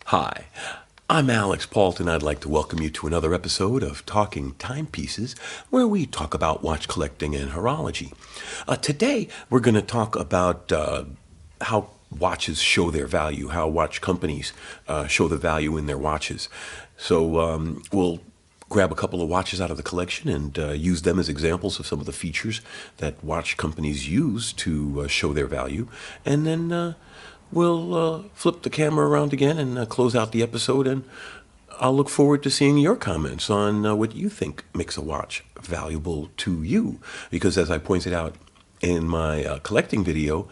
Hi, I'm Alex Paulton. I'd like to welcome you to another episode of Talking Timepieces, where we talk about watch collecting and horology. Today, we're going to talk about how watches show their value, how watch companies show the value in their watches. So we'll grab a couple of watches out of the collection and use them as examples of some of the features that watch companies use to show their value. And then we'll flip the camera around again and close out the episode, and I'll look forward to seeing your comments on what you think makes a watch valuable to you. Because as I pointed out in my collecting video,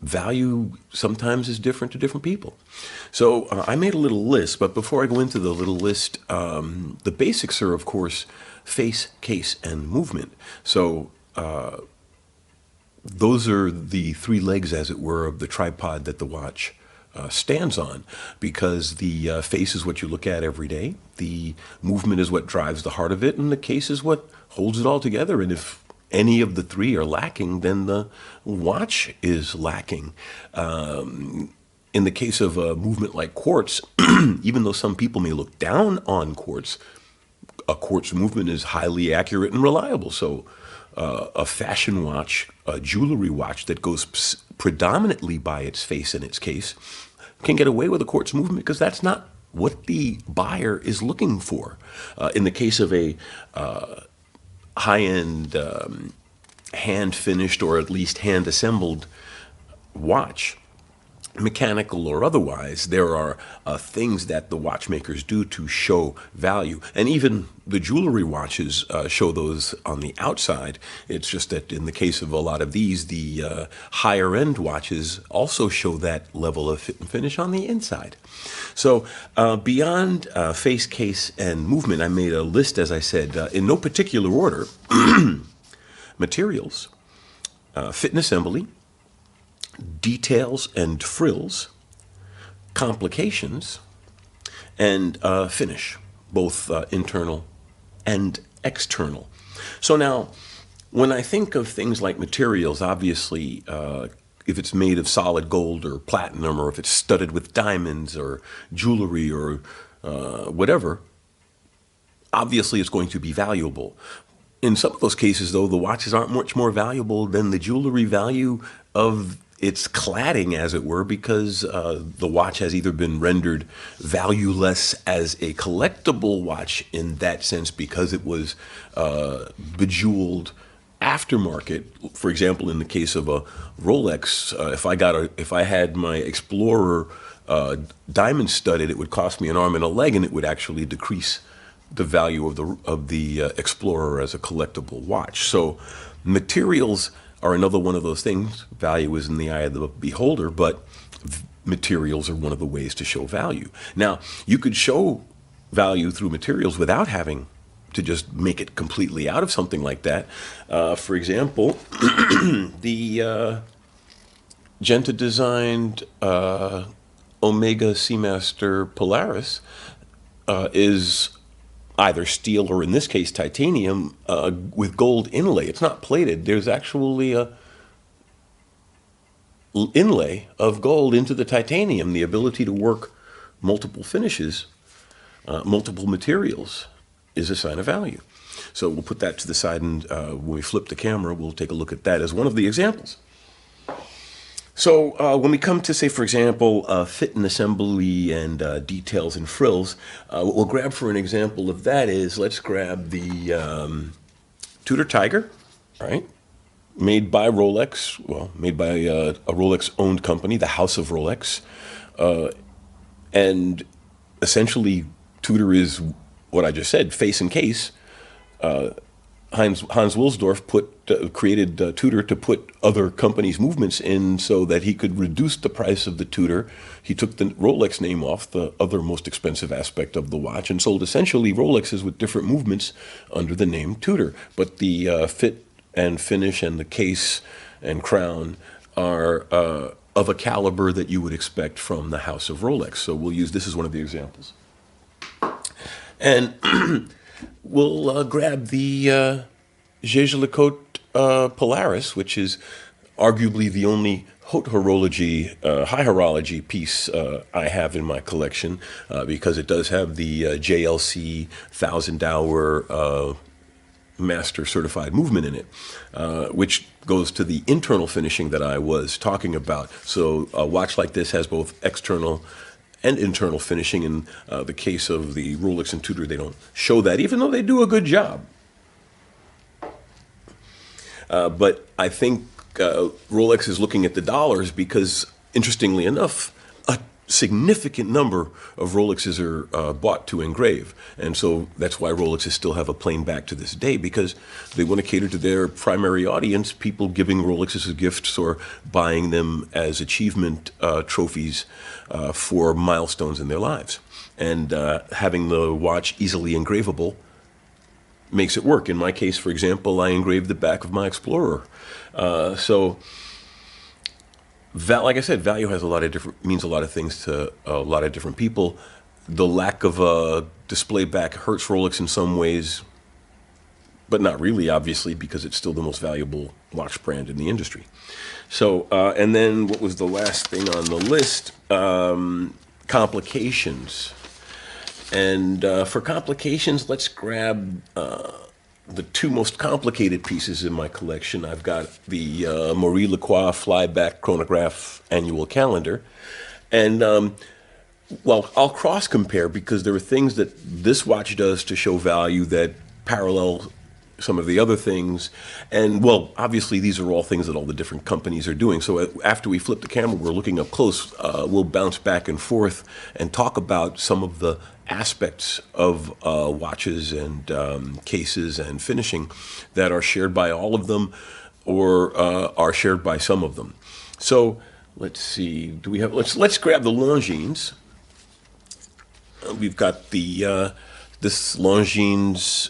value sometimes is different to different people. So I made a little list, but before I go into the little list, the basics are, of course, face, case, and movement. So those are the three legs, as it were, of the tripod that the watch stands on, because the face is what you look at every day, the movement is what drives the heart of it, and the case is what holds it all together. And if any of the three are lacking, then the watch is lacking. In the case of a movement like quartz, even though some people may look down on quartz, a quartz movement is highly accurate and reliable. So a fashion watch, a jewelry watch that goes predominantly by its face and its case, can get away with a quartz movement because that's not what the buyer is looking for. In the case of a high-end hand-finished or at least hand-assembled watch, mechanical or otherwise, there are things that the watchmakers do to show value. And even the jewelry watches show those on the outside. It's just that in the case of a lot of these, the higher-end watches also show that level of fit and finish on the inside. So beyond face, case, and movement, I made a list, as I said, in no particular order: materials, fit and assembly, details and frills, complications, and finish, both internal and external. So now, when I think of things like materials, obviously, if it's made of solid gold or platinum, or if it's studded with diamonds or jewelry or whatever, obviously it's going to be valuable. In some of those cases, though, the watches aren't much more valuable than the jewelry value of its cladding, as it were, because the watch has either been rendered valueless as a collectible watch in that sense because it was bejeweled aftermarket. For example, in the case of a Rolex, if I had my Explorer diamond studded, it would cost me an arm and a leg, and it would actually decrease the value of the Explorer as a collectible watch. So materials are another one of those things. Value is in the eye of the beholder, but materials are one of the ways to show value. Now, you could show value through materials without having to just make it completely out of something like that. For example, the Genta designed Omega Seamaster Polaris is either steel or, in this case, titanium with gold inlay. It's not plated. There's actually a inlay of gold into the titanium. The ability to work multiple finishes, multiple materials, is a sign of value. So we'll put that to the side, and when we flip the camera, we'll take a look at that as one of the examples. So when we come to, say, for example, fit and assembly and details and frills, what we'll grab for an example of that is, let's grab the Tudor Tiger, right? Made by Rolex, well, made by a Rolex-owned company, the House of Rolex. And essentially, Tudor is what I just said, face and case. Hans Wilsdorf created Tudor to put other companies' movements in so that he could reduce the price of the Tudor. He took the Rolex name off, the other most expensive aspect of the watch, and sold essentially Rolexes with different movements under the name Tudor. But the fit and finish and the case and crown are of a caliber that you would expect from the House of Rolex. So we'll use this as one of the examples. And we'll grab the Jaeger-LeCoultre Polaris, which is arguably the only haute horology, high horology piece I have in my collection, because it does have the JLC 1,000-hour master certified movement in it, which goes to the internal finishing that I was talking about. So a watch like this has both external and internal finishing. In the case of the Rolex and Tudor, they don't show that, even though they do a good job. But I think Rolex is looking at the dollars because, interestingly enough, a significant number of Rolexes are bought to engrave. And so that's why Rolexes still have a plain back to this day, because they want to cater to their primary audience, people giving Rolexes as gifts or buying them as achievement trophies for milestones in their lives. And having the watch easily engravable makes it work. In my case, for example, I engraved the back of my Explorer. Like I said, value has means a lot of things to a lot of different people. The lack of a display back hurts Rolex in some ways, but not really, obviously, because it's still the most valuable watch brand in the industry. So, and then what was the last thing on the list? Complications. And for complications, let's grab the two most complicated pieces in my collection. I've got the Marie Lacroix Flyback Chronograph Annual Calendar. And, well, I'll cross-compare because there are things that this watch does to show value that parallel some of the other things. And, well, obviously these are all things that all the different companies are doing. So after we flip the camera, we're looking up close, we'll bounce back and forth and talk about some of the aspects of watches and cases and finishing that are shared by all of them or are shared by some of them. So let's see, do we have, let's grab the Longines. We've got the, this Longines.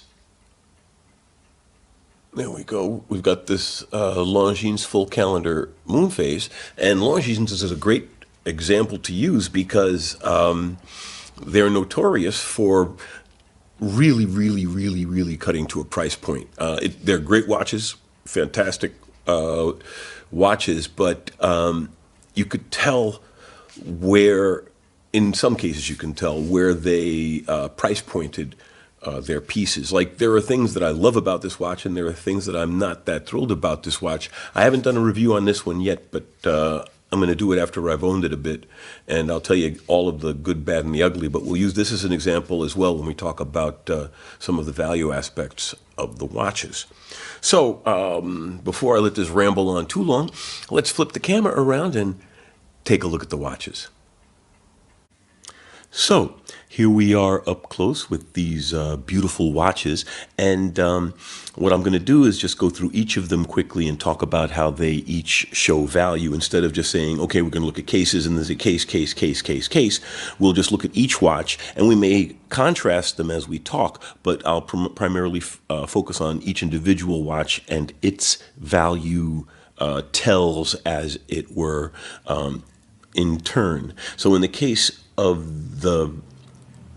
There we go. We've got this Longines full calendar moon phase, and Longines is a great example to use because they're notorious for really cutting to a price point. They're great watches, fantastic watches, but you could tell where, in some cases, you can tell where they price pointed their pieces. Like, there are things that I love about this watch, and there are things that I'm not that thrilled about this watch. I haven't done a review on this one yet, but I'm going to do it after I've owned it a bit, and I'll tell you all of the good, bad, and the ugly, but we'll use this as an example as well when we talk about some of the value aspects of the watches. So, before I let this ramble on too long, let's flip the camera around and take a look at the watches. So here we are up close with these beautiful watches, and what I'm going to do is just go through each of them quickly and talk about how they each show value, instead of just saying, okay, we're going to look at cases and there's a case. We'll just look at each watch, and we may contrast them as we talk, but I'll primarily focus on each individual watch and its value tells, as it were, in turn. So in the case of the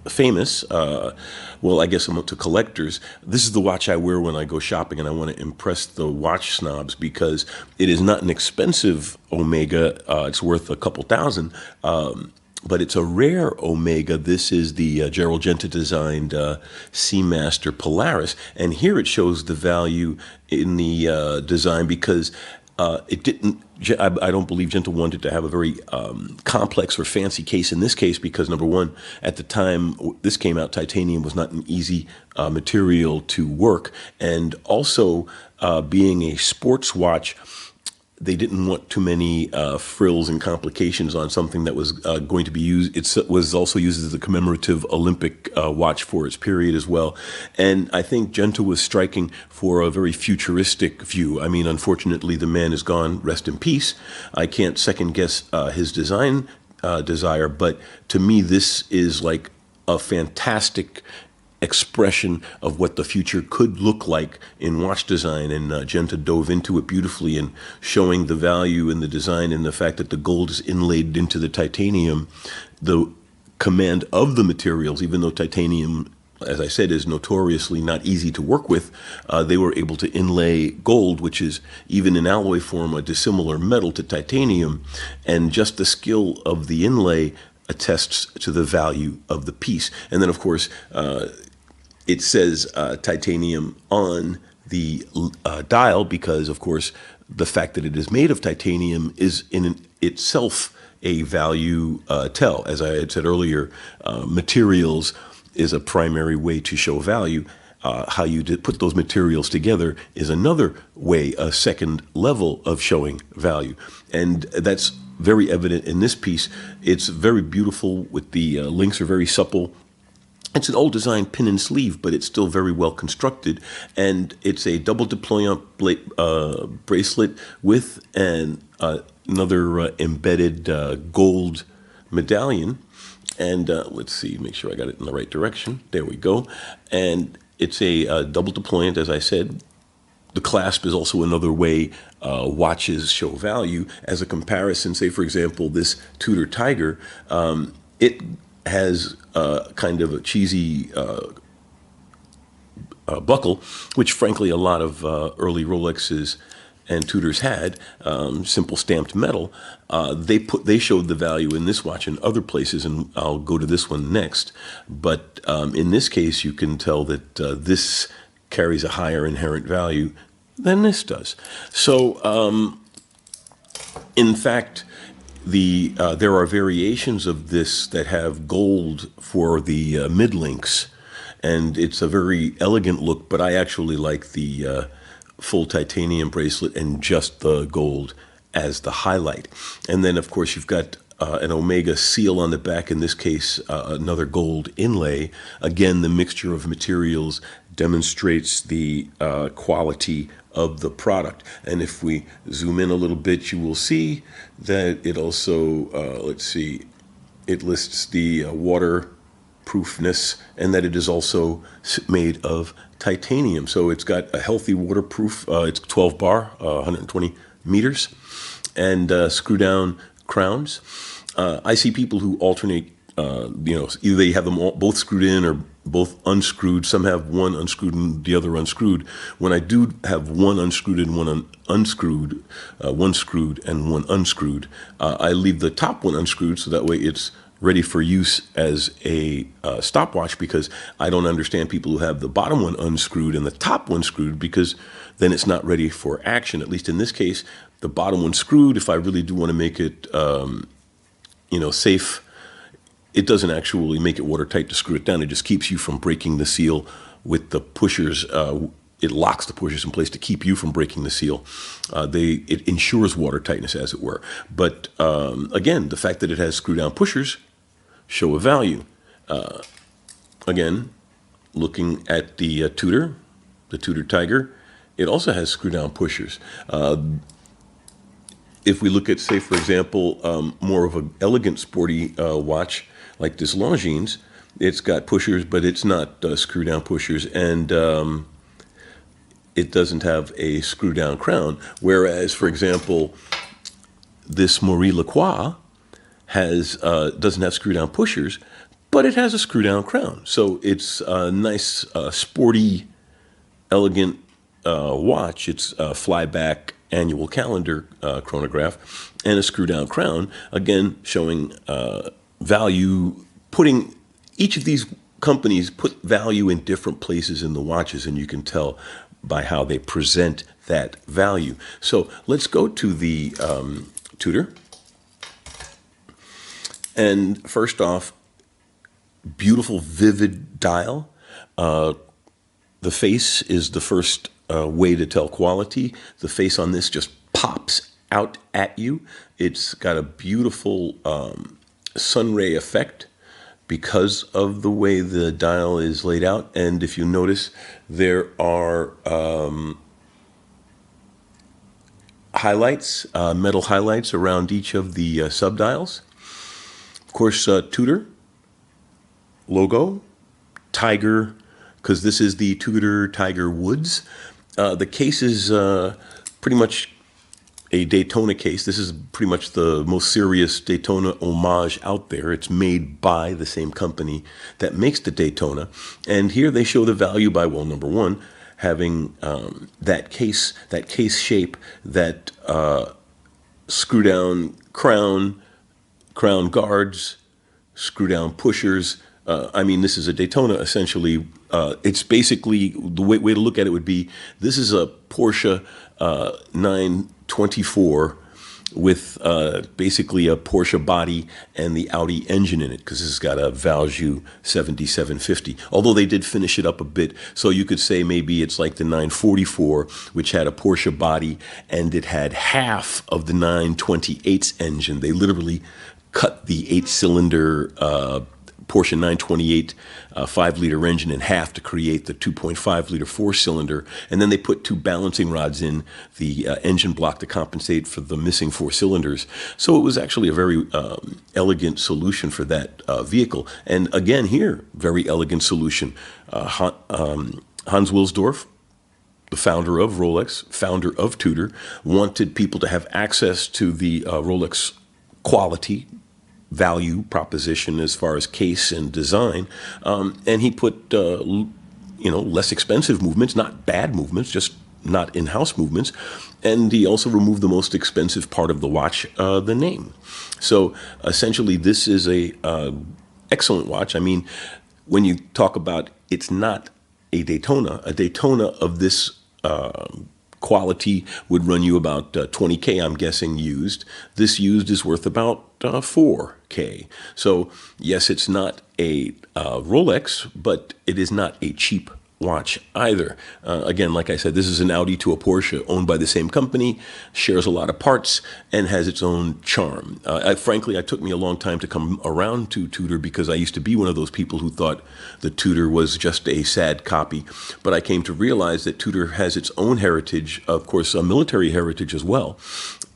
famous, well, I guess to collectors, this is the watch I wear when I go shopping, and I want to impress the watch snobs because it is not an expensive Omega. It's worth a couple thousand, but it's a rare Omega. This is the Gerald Genta designed Seamaster Polaris, and here it shows the value in the design because it didn't. I don't believe Genta wanted to have a very complex or fancy case in this case because, number one, at the time this came out, titanium was not an easy material to work. And also, being a sports watch, they didn't want too many frills and complications on something that was going to be used. It was also used as a commemorative Olympic watch for its period as well. And I think Genta was striking for a very futuristic view. I mean, unfortunately, the man is gone. Rest in peace. I can't second guess his design desire, but to me, this is like a fantastic expression of what the future could look like in watch design, and Genta dove into it beautifully in showing the value in the design and the fact that the gold is inlaid into the titanium, the command of the materials, even though titanium as I said, is notoriously not easy to work with, they were able to inlay gold, which is even in alloy form a dissimilar metal to titanium, and just the skill of the inlay attests to the value of the piece. And then, of course, it says titanium on the dial because, of course, the fact that it is made of titanium is in itself a value tell. As I had said earlier, materials is a primary way to show value. How you put those materials together is another way, a second level of showing value. And that's very evident in this piece. It's very beautiful with the links are very supple. It's an old design pin and sleeve, but it's still very well constructed. And it's a double deployant bracelet with another embedded gold medallion. And let's see, make sure I got it in the right direction. There we go. And it's a double deployant, as I said. The clasp is also another way watches show value. As a comparison, say, for example, this Tudor Tiger, it has kind of a cheesy buckle, which frankly a lot of early Rolexes and Tudors had, simple stamped metal. They showed the value in this watch in other places, and I'll go to this one next. But in this case, you can tell that this carries a higher inherent value than this does. So, in fact, there are variations of this that have gold for the mid links, and it's a very elegant look. But I actually like the full titanium bracelet and just the gold as the highlight. And then, of course, you've got an Omega seal on the back, in this case, another gold inlay. Again, the mixture of materials demonstrates the quality of the product. And if we zoom in a little bit, you will see that it also, let's see, it lists the waterproofness and that it is also made of titanium. So it's got a healthy waterproof, it's 12 bar, 120 meters, and screw down crowns. I see people who alternate, either they have them all, both screwed in or both unscrewed. Some have one unscrewed and the other unscrewed. When I do have one unscrewed and one unscrewed, one screwed and one unscrewed, I leave the top one unscrewed so that way it's ready for use as a stopwatch, because I don't understand people who have the bottom one unscrewed and the top one screwed, because then it's not ready for action. At least in this case, the bottom one screwed, if I really do want to make it safe, it doesn't actually make it watertight to screw it down. It just keeps you from breaking the seal with the pushers. It locks the pushers in place to keep you from breaking the seal. It ensures watertightness, as it were. But again, the fact that it has screw-down pushers show a value. Again, looking at the Tudor Tiger, it also has screw-down pushers. If we look at, say, for example, more of an elegant, sporty watch like this Longines, it's got pushers, but it's not screw-down pushers, and it doesn't have a screw-down crown. Whereas, for example, this Marie Lacroix doesn't have screw-down pushers, but it has a screw-down crown. So it's a nice, sporty, elegant watch. It's a flyback annual calendar chronograph and a screw-down crown, again showing value. Putting each of these companies put value in different places in the watches, and you can tell by how they present that value. So let's go to the Tudor. And first off, beautiful, vivid dial. The face is the first way to tell quality. The face on this just pops out at you. It's got a beautiful sunray effect because of the way the dial is laid out. And if you notice, there are highlights, metal highlights around each of the subdials. Of course, Tudor logo, Tiger, because this is the Tudor Tiger Woods. The case is pretty much a Daytona case. This is pretty much the most serious Daytona homage out there. It's made by the same company that makes the Daytona. And here they show the value by, well, number one, having that case shape, that screw down crown guards, screw down pushers. I mean, this is a Daytona, essentially. It's basically, the way to look at it would be, this is a Porsche 924 with basically a Porsche body and the Audi engine in it, because this has got a Valjoux 7750. Although they did finish it up a bit, so you could say maybe it's like the 944, which had a Porsche body and it had half of the 928's engine. They literally cut the 8-cylinder Porsche 928 5-liter engine in half to create the 2.5-liter 4-cylinder, and then they put 2 balancing rods in the engine block to compensate for the missing 4 cylinders. So it was actually a very elegant solution for that vehicle. And again here, very elegant solution. Hans Wilsdorf, the founder of Rolex, founder of Tudor, wanted people to have access to the Rolex quality, value proposition as far as case and design, and he put less expensive movements, not bad movements, just not in-house movements, and he also removed the most expensive part of the watch, the name. So essentially, this is a excellent watch. I mean, when you talk about, it's not a Daytona of this quality would run you about $20K, I'm guessing, used. This used is worth about $4K. So yes, it's not a Rolex, but it is not a cheap watch either. Again, like I said, this is an Audi to a Porsche, owned by the same company, shares a lot of parts, and has its own charm. Frankly, it took me a long time to come around to Tudor, because I used to be one of those people who thought the Tudor was just a sad copy. But I came to realize that Tudor has its own heritage, of course, a military heritage as well,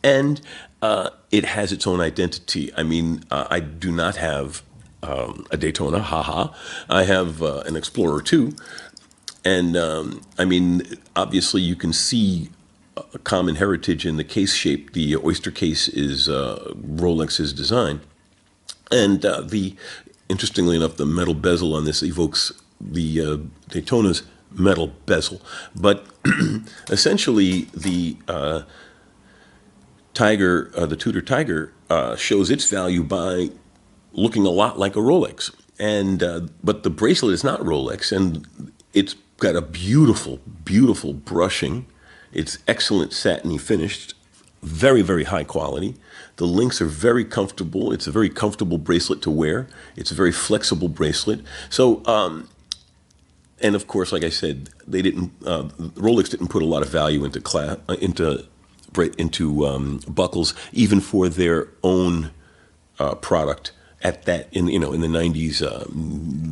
and it has its own identity. I mean, I do not have a Daytona, haha. I have an Explorer 2. And I mean, obviously, you can see a common heritage in the case shape. The oyster case is Rolex's design, and interestingly enough, the metal bezel on this evokes the Daytona's metal bezel. But essentially, the Tudor Tiger, shows its value by looking a lot like a Rolex, and but the bracelet is not Rolex, and it's got a beautiful, beautiful brushing. It's excellent satiny finished, very, very high quality. The links are very comfortable. It's a very comfortable bracelet to wear. It's a very flexible bracelet. So, and of course, like I said, they didn't. Rolex didn't put a lot of value into buckles, even for their own product. At that, in the 90s,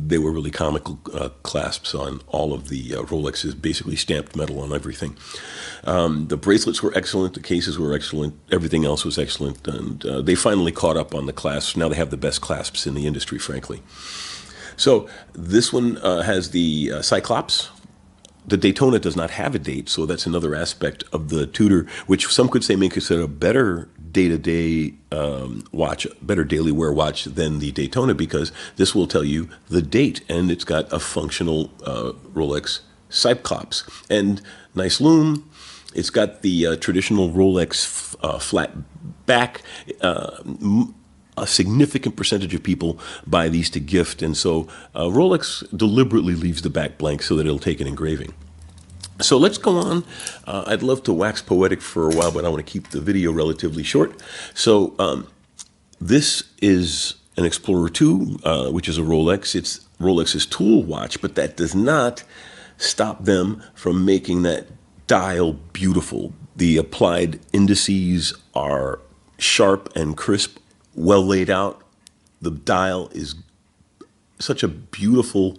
they were really comical clasps on all of the Rolexes, basically stamped metal on everything. The bracelets were excellent, the cases were excellent, everything else was excellent, and they finally caught up on the clasps. Now they have the best clasps in the industry, frankly. So this one has the Cyclops. The Daytona does not have a date, so that's another aspect of the Tudor, which some could say makes it a better day-to-day watch, better daily wear watch than the Daytona, because this will tell you the date, and it's got a functional Rolex Cyclops. And nice lume. It's got the traditional Rolex flat back. A significant percentage of people buy these to gift, and so Rolex deliberately leaves the back blank so that it'll take an engraving. So let's go on. I'd love to wax poetic for a while, but I want to keep the video relatively short. So this is an Explorer 2, which is a Rolex. It's Rolex's tool watch, but that does not stop them from making that dial beautiful. The applied indices are sharp and crisp, well laid out. The dial is such a beautiful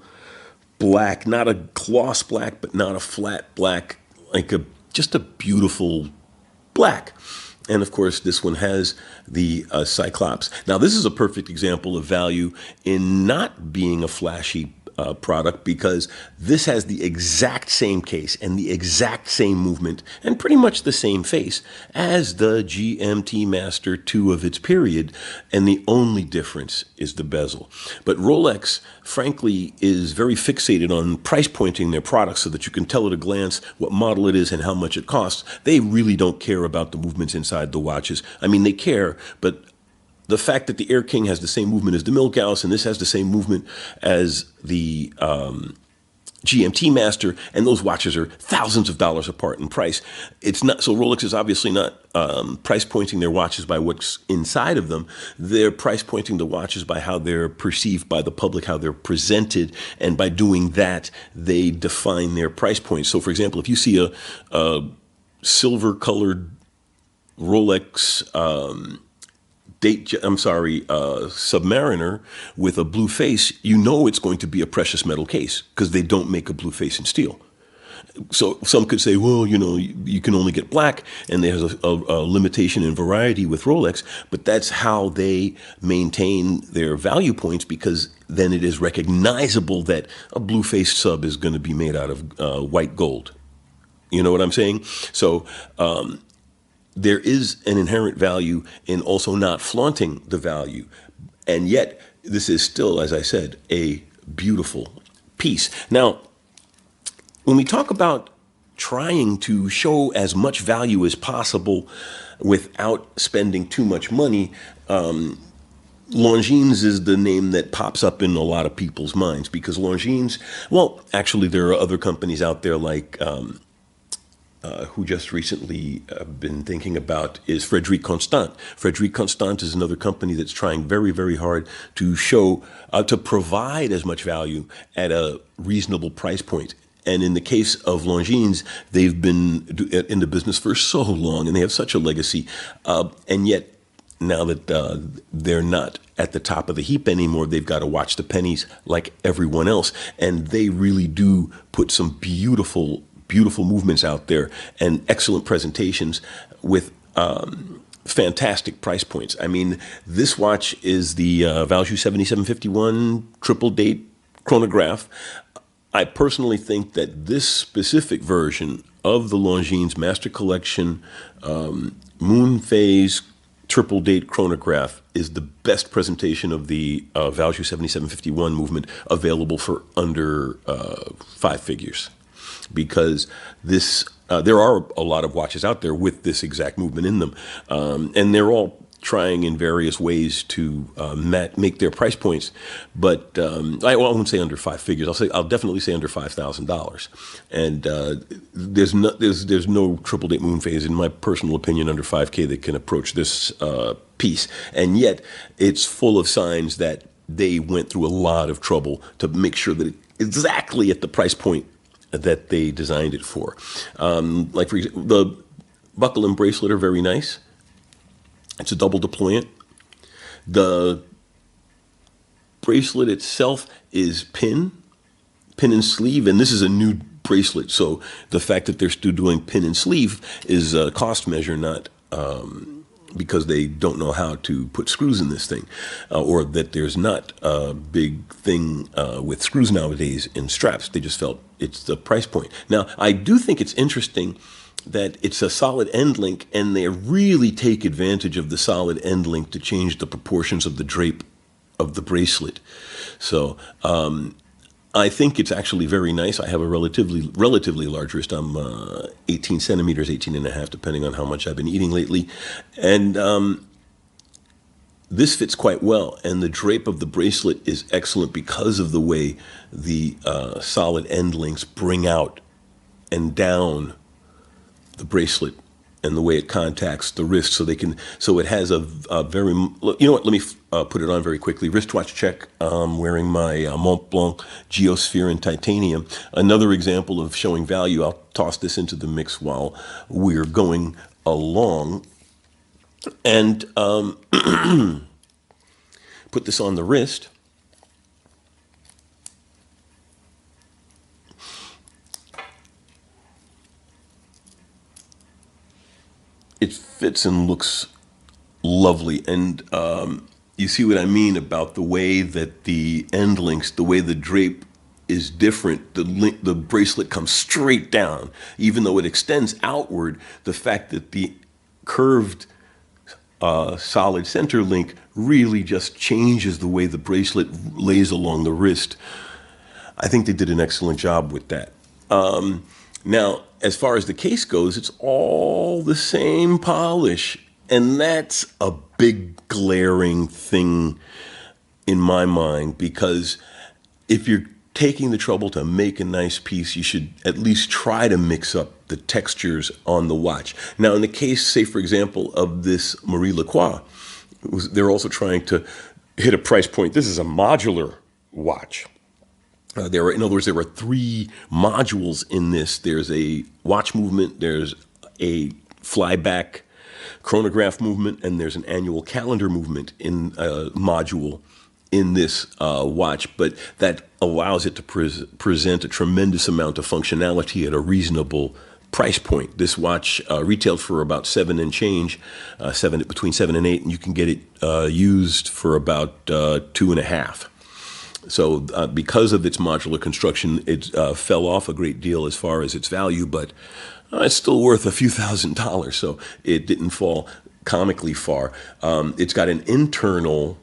black, not a gloss black, but not a flat black, like just a beautiful black. And of course, this one has the Cyclops. Now, this is a perfect example of value in not being a flashy product, because this has the exact same case and the exact same movement and pretty much the same face as the GMT Master 2 of its period, and the only difference is the bezel. But Rolex, frankly, is very fixated on price pointing their products so that you can tell at a glance what model it is and how much it costs. They really don't care about the movements inside the watches. I mean, they care, but the fact that the Air King has the same movement as the Milgauss and this has the same movement as the GMT Master, and those watches are thousands of dollars apart in price. It's not so. Rolex is obviously not price pointing their watches by what's inside of them. They're price pointing the watches by how they're perceived by the public, how they're presented, and by doing that, they define their price point. So, for example, if you see a silver-colored Rolex Submariner with a blue face, you know it's going to be a precious metal case because they don't make a blue face in steel. So some could say, well, you know, you can only get black, and there's a limitation in variety with Rolex, but that's how they maintain their value points, because then it is recognizable that a blue-faced sub is going to be made out of white gold. You know what I'm saying? So there is an inherent value in also not flaunting the value. And yet, this is still, as I said, a beautiful piece. Now, when we talk about trying to show as much value as possible without spending too much money, Longines is the name that pops up in a lot of people's minds, because Longines, well, actually there are other companies out there like who just recently been thinking about is Frederic Constant. Frederic Constant is another company that's trying very, very hard to show, to provide as much value at a reasonable price point. And in the case of Longines, they've been in the business for so long, and they have such a legacy. And yet, now that they're not at the top of the heap anymore, they've got to watch the pennies like everyone else. And they really do put some beautiful movements out there and excellent presentations with fantastic price points. I mean, this watch is the Valjoux 7751 triple date chronograph. I personally think that this specific version of the Longines Master Collection Moon Phase triple date chronograph is the best presentation of the Valjoux 7751 movement available for under 5 figures. Because this, there are a lot of watches out there with this exact movement in them, and they're all trying in various ways to make their price points. But I won't say under 5 figures. I'll definitely say under $5,000. And there's no triple date moon phase, in my personal opinion, under 5K that can approach this piece. And yet, it's full of signs that they went through a lot of trouble to make sure that exactly at the price point that they designed it for. Like, for example, the buckle and bracelet are very nice. It's a double deployant. The bracelet itself is pin and sleeve, and this is a new bracelet, so the fact that they're still doing pin and sleeve is a cost measure, not because they don't know how to put screws in this thing, or that there's not a big thing with screws nowadays in straps. They just felt it's the price point. Now, I do think it's interesting that it's a solid end link, and they really take advantage of the solid end link to change the proportions of the drape of the bracelet. So I think it's actually very nice. I have a relatively large wrist. I'm 18 centimeters, 18 and a half, depending on how much I've been eating lately. And this fits quite well. And the drape of the bracelet is excellent because of the way the solid end links bring out and down the bracelet and the way it contacts the wrist, so it has a very, you know what, let me put it on very quickly. Wristwatch check. I'm wearing my Mont Blanc Geosphere in titanium. Another example of showing value. I'll toss this into the mix while we're going along. And put this on the wrist. It fits and looks lovely, and you see what I mean about the way that the end links, the way the drape is different. The bracelet comes straight down, even though it extends outward. The fact that the curved solid center link really just changes the way the bracelet lays along the wrist. I think they did an excellent job with that. Now, as far as the case goes, it's all the same polish, and that's a big glaring thing in my mind, because if you're taking the trouble to make a nice piece, you should at least try to mix up the textures on the watch. Now, in the case, say, for example, of this Marie Lacroix, they're also trying to hit a price point. This is a modular watch. In other words, there are 3 modules in this. There's a watch movement, there's a flyback chronograph movement, and there's an annual calendar movement in a module in this watch. But that allows it to present a tremendous amount of functionality at a reasonable price point. This watch retailed for about $7 and change, between $7 and $8, and you can get it used for about $2.50. So because of its modular construction, it fell off a great deal as far as its value, but it's still worth a few $1,000s, so it didn't fall comically far. It's got an internal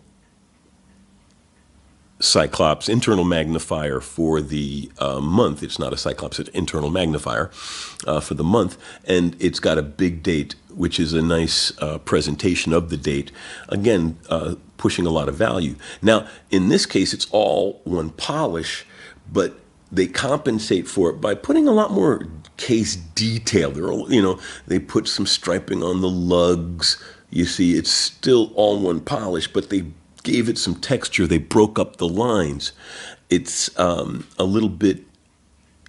Cyclops internal magnifier for the month. It's not a Cyclops, it's an internal magnifier for the month. And it's got a big date, which is a nice presentation of the date. Again, pushing a lot of value. Now, in this case, it's all one polish, but they compensate for it by putting a lot more case detail. They put some striping on the lugs. You see, it's still all one polish, but they gave it some texture. They broke up the lines. It's a little bit,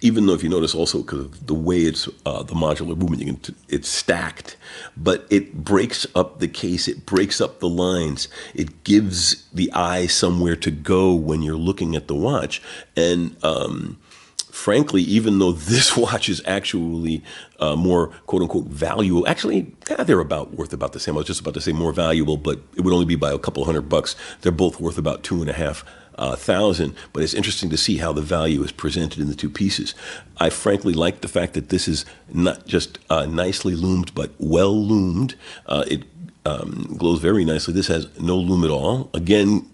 even though if you notice also because of the way it's the modular movement, it's stacked, but it breaks up the case. It breaks up the lines. It gives the eye somewhere to go when you're looking at the watch. And frankly, even though this watch is actually more quote unquote valuable, actually, they're worth about the same. I was just about to say more valuable, but it would only be by a couple $100. They're both worth about $2,500. But it's interesting to see how the value is presented in the 2 pieces. I frankly like the fact that this is not just nicely loomed, but well loomed. It glows very nicely. This has no loom at all. Again,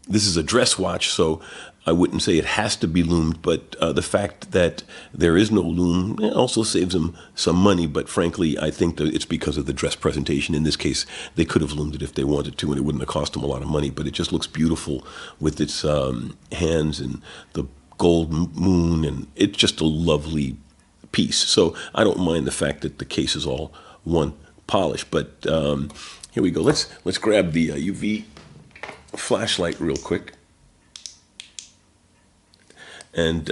this is a dress watch, so I wouldn't say it has to be loomed, but the fact that there is no loom also saves them some money. But frankly, I think that it's because of the dress presentation. In this case, they could have loomed it if they wanted to, and it wouldn't have cost them a lot of money. But it just looks beautiful with its hands and the gold moon, and it's just a lovely piece. So I don't mind the fact that the case is all one polish. But here we go. Let's grab the UV flashlight real quick. And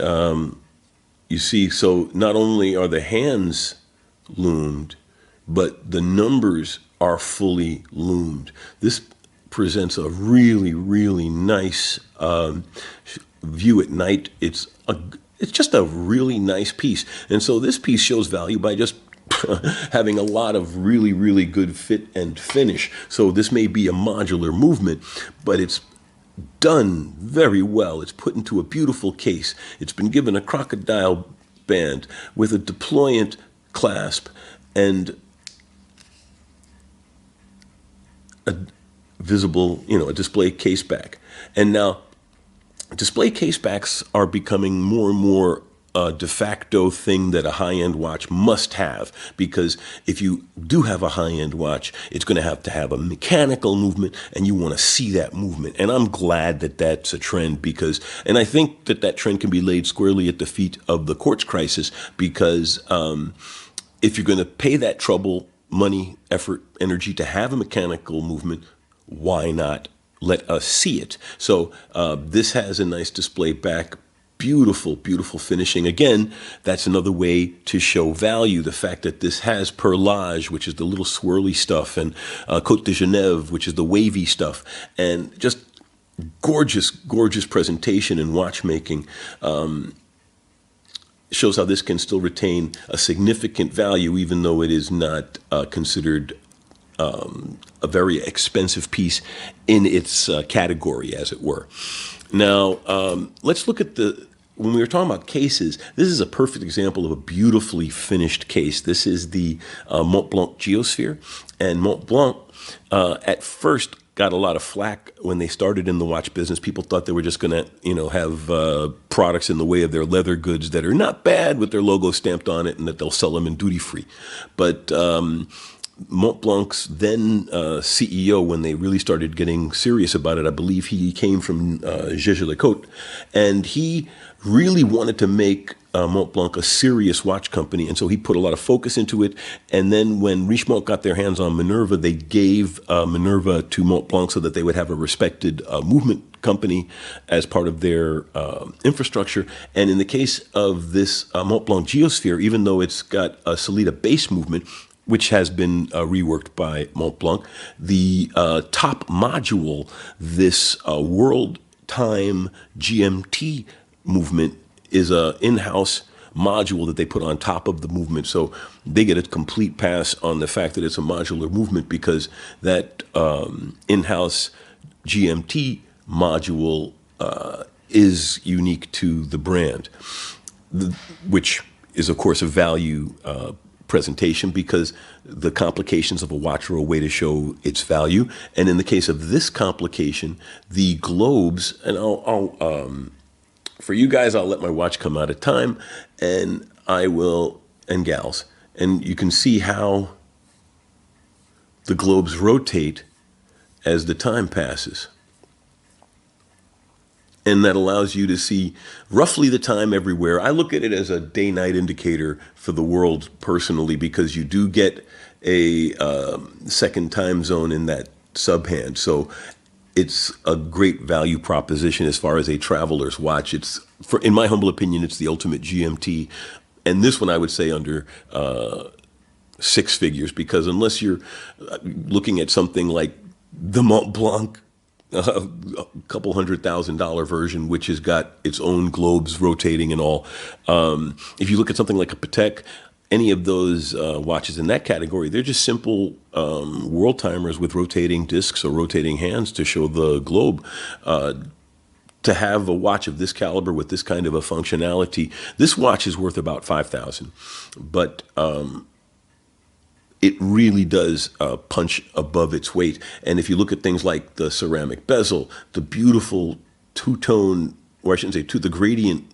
you see, so not only are the hands loomed, but the numbers are fully loomed. This presents a really, really nice view at night. It's just a really nice piece. And so this piece shows value by just having a lot of really, really good fit and finish. So this may be a modular movement, but it's done very well. It's put into a beautiful case. It's been given a crocodile band with a deployant clasp and a visible, a display case back. And now display case backs are becoming more and more a de facto thing that a high-end watch must have, because if you do have a high-end watch, it's going to have a mechanical movement, and you want to see that movement. And I'm glad that that's a trend, and I think that trend can be laid squarely at the feet of the quartz crisis, because if you're going to pay that trouble, money, effort, energy to have a mechanical movement, why not let us see it? So this has a nice display back. Beautiful, beautiful finishing. Again, that's another way to show value. The fact that this has perlage, which is the little swirly stuff, and Côte de Genève, which is the wavy stuff, and just gorgeous, gorgeous presentation and watchmaking. Shows how this can still retain a significant value, even though it is not considered a very expensive piece in its category, as it were. Now, let's look at when we were talking about cases, this is a perfect example of a beautifully finished case. This is the Mont Blanc Geosphere. And Mont Blanc, at first, got a lot of flack when they started in the watch business. People thought they were just going to, have products in the way of their leather goods that are not bad with their logo stamped on it and that they'll sell them in duty free. But Mont Blanc's then CEO, when they really started getting serious about it, I believe he came from Jaeger-LeCoultre, and he really wanted to make Mont Blanc a serious watch company, and so he put a lot of focus into it. And then when Richemont got their hands on Minerva, they gave Minerva to Mont Blanc so that they would have a respected movement company as part of their infrastructure. And in the case of this Mont Blanc Geosphere, even though it's got a Sellita base movement, which has been reworked by Mont Blanc, the top module, this World Time GMT movement, is a in-house module that they put on top of the movement. So they get a complete pass on the fact that it's a modular movement, because that in-house GMT module is unique to the brand, which is, of course, a value presentation, because the complications of a watch are a way to show its value. And in the case of this complication, the globes, and for you guys, I'll let my watch come out of time, and and gals, and you can see how the globes rotate as the time passes. And that allows you to see roughly the time everywhere. I look at it as a day-night indicator for the world personally, because you do get a second time zone in that subhand. So it's a great value proposition as far as a traveler's watch. In my humble opinion, it's the ultimate GMT. And this one, I would say, under six figures, because unless you're looking at something like the Mont Blanc, a couple $100,000 version, which has got its own globes rotating and all. If you look at something like a Patek, any of those watches in that category, they're just simple world timers with rotating discs or rotating hands to show the globe. To have a watch of this caliber with this kind of a functionality, this watch is worth about $5,000, but it really does punch above its weight. And if you look at things like the ceramic bezel, the beautiful two-tone, or I shouldn't say the gradient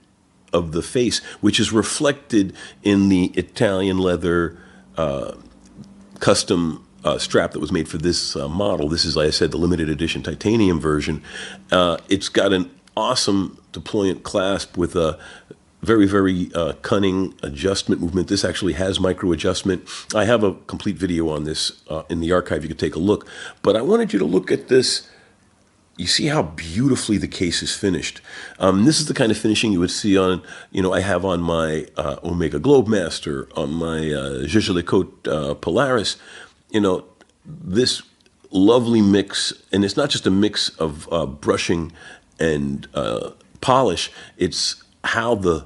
of the face, which is reflected in the Italian leather custom strap that was made for this model. This is, like I said, the limited edition titanium version. It's got an awesome deployant clasp with a very, very cunning adjustment movement. This actually has micro adjustment. I have a complete video on this in the archive. You could take a look. But I wanted you to look at this. You see how beautifully the case is finished. This is the kind of finishing you would see on, I have on my Omega Globemaster, on my Jaeger-LeCoultre Polaris. This lovely mix, and it's not just a mix of brushing and polish. It's how the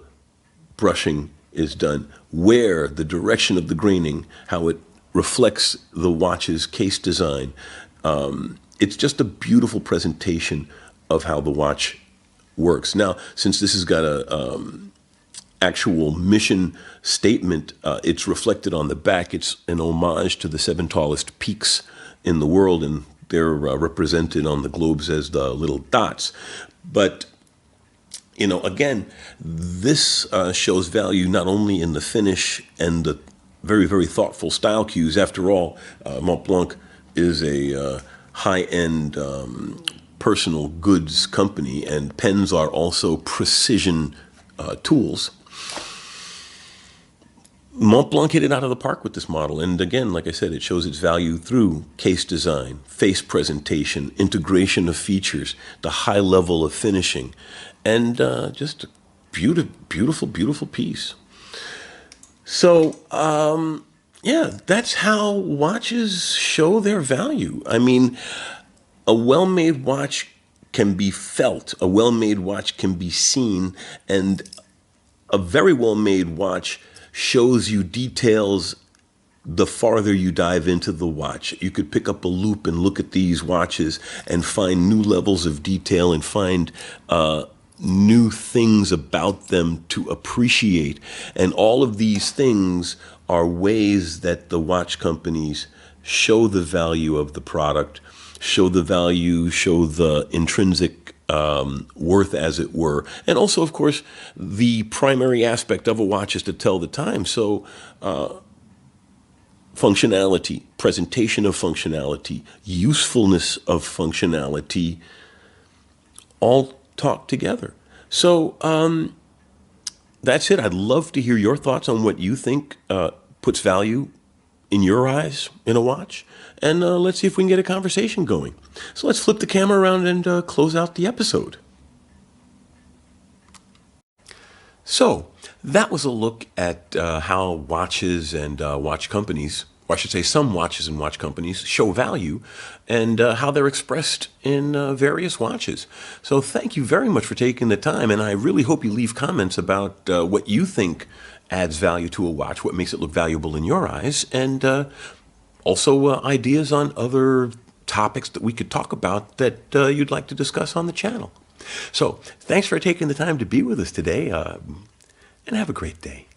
brushing is done, where the direction of the graining, how it reflects the watch's case design. It's just a beautiful presentation of how the watch works. Now, since this has got a actual mission statement, it's reflected on the back. It's an homage to the 7 tallest peaks in the world, and they're represented on the globes as the little dots. But again, this shows value not only in the finish and the very, very thoughtful style cues. After all, Mont Blanc is a high-end personal goods company, and pens are also precision tools. Mont Blanc hit it out of the park with this model. And again, like I said, it shows its value through case design, face presentation, integration of features, the high level of finishing, and just a beautiful, beautiful piece. So, yeah, that's how watches show their value. I mean, a well-made watch can be felt, a well-made watch can be seen, and a very well-made watch shows you details the farther you dive into the watch. You could pick up a loop and look at these watches and find new levels of detail and find new things about them to appreciate. And all of these things are ways that the watch companies show the value of the product, show the value, show the intrinsic worth, as it were. And also, of course, the primary aspect of a watch is to tell the time. So functionality, presentation of functionality, usefulness of functionality, all talk together. So that's it. I'd love to hear your thoughts on what you think puts value in your eyes in a watch. And let's see if we can get a conversation going. So let's flip the camera around and close out the episode. So that was a look at how watches and watch companies, or I should say some watches and watch companies, show value and how they're expressed in various watches. So thank you very much for taking the time, and I really hope you leave comments about what you think adds value to a watch, what makes it look valuable in your eyes, and also ideas on other topics that we could talk about that you'd like to discuss on the channel. So thanks for taking the time to be with us today, and have a great day.